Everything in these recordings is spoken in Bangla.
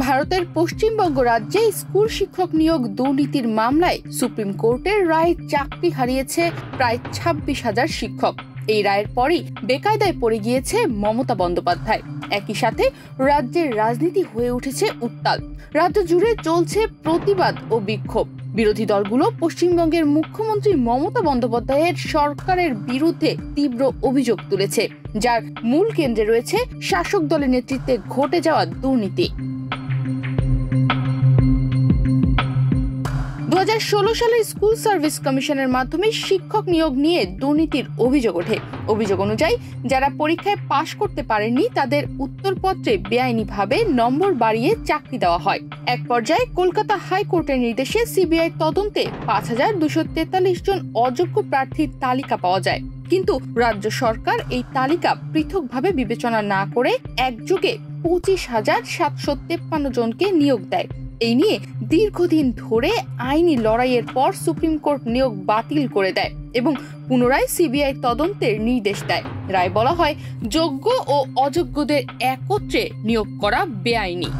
ভারতের পশ্চিমবঙ্গ রাজ্যে স্কুল শিক্ষক নিয়োগ দুর্নীতির মামলায় সুপ্রিম কোর্টের রায়ে চাকরি হারিয়েছে প্রায় 26,000 শিক্ষক। এই রায়ের পরই বেকায়দায় পড়ে গিয়েছে মমতা বন্দ্যোপাধ্যায়। একই সাথে রাজ্যের রাজনীতি হয়ে উঠেছে উত্তাল। রাজ্য জুড়ে চলছে প্রতিবাদ ও বিক্ষোভ। বিরোধী দলগুলো পশ্চিমবঙ্গের মুখ্যমন্ত্রী মমতা বন্দ্যোপাধ্যায়ের সরকারের বিরুদ্ধে তীব্র অভিযোগ তুলেছে, যার মূল কেন্দ্রে রয়েছে শাসক দলের নেতৃত্বে ঘটে যাওয়া দুর্নীতি। 2016 সালে স্কুল সার্ভিস কমিশনের মাধ্যমে শিক্ষক নিয়োগ নিয়ে দুর্নীতির অভিযোগ ওঠে। অভিযোগ অনুযায়ী যারা পরীক্ষায় পাশ করতে পারেননি তাদের উত্তরপত্রে বেআইনিভাবে নম্বর বাড়িয়ে চাকরি দেওয়া হয়। এক পর্যায়ে কলকাতা হাইকোর্টের নির্দেশে সিবিআই তদন্তে 5,243 জন অযোগ্য প্রার্থীর তালিকা পাওয়া যায়। কিন্তু রাজ্য সরকার এই তালিকা পৃথকভাবে বিবেচনা না করে একযোগে 25,753 জনকে নিয়োগ দেয়। এই নিয়ে দীর্ঘদিন ধরে আইনি লড়াইয়ের পর সুপ্রিম কোর্ট নিয়োগ বাতিল করে দেয় এবং পুনরায় সিবিআই তদন্তের নির্দেশ দেয়। রায় বলা হয়, যোগ্য ও অযোগ্যদের একত্রে নিয়োগ করা বেআইনি।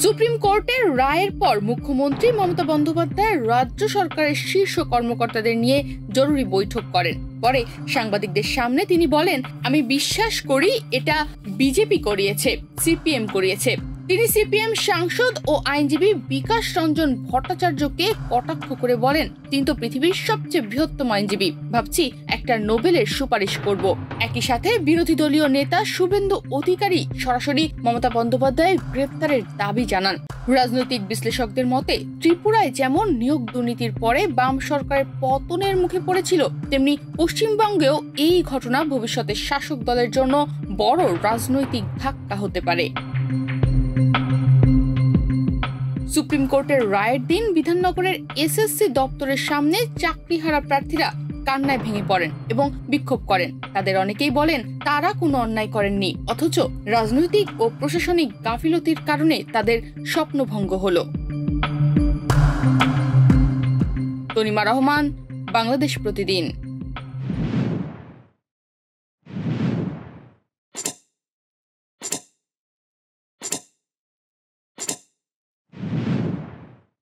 সুপ্রিম কোর্টের রায়ের পর মুখ্যমন্ত্রী মমতা বন্দ্যোপাধ্যায় রাজ্য সরকারের শীর্ষ কর্মকর্তাদের নিয়ে জরুরি বৈঠক করেন। পরে সাংবাদিকদের সামনে তিনি বলেন, আমি বিশ্বাস করি এটা বিজেপি করিয়েছে, সিপিএম করিয়েছে। তিনি সিপিএম সাংসদ ও আইনজীবী বিকাশ রঞ্জন ভট্টাচার্যকে কটাক্ষ করে বলেন, তিনি তো পৃথিবীর সবচেয়ে বৃহত্তম আইনজীবী, ভাবছি একটা নোবেলের সুপারিশ করব। একই সাথে বিরোধী দলীয় নেতা শুভেন্দু অধিকারী সরাসরি মমতা বন্দ্যোপাধ্যায়ের গ্রেফতারের দাবি জানান। রাজনৈতিক বিশ্লেষকদের মতে ত্রিপুরায় যেমন নিয়োগ দুর্নীতির পরে বাম সরকারের পতনের মুখে পড়েছিল, তেমনি পশ্চিমবঙ্গেও এই ঘটনা ভবিষ্যতে শাসক দলের জন্য বড় রাজনৈতিক ধাক্কা হতে পারে। সুপ্রিম কোর্টের রায়ের দিন বিধাননগরের এসএসসি দপ্তরের সামনে চাকরিহারা প্রার্থীরা কান্নায় ভেঙে পড়েন এবং বিক্ষোভ করেন। তাদের অনেকেই বলেন তারা কোনো অন্যায় করেননি, অথচ রাজনৈতিক ও প্রশাসনিক গাফিলতির কারণে তাদের স্বপ্নভঙ্গ হলো। তনিমা রহমান, বাংলাদেশ প্রতিদিন।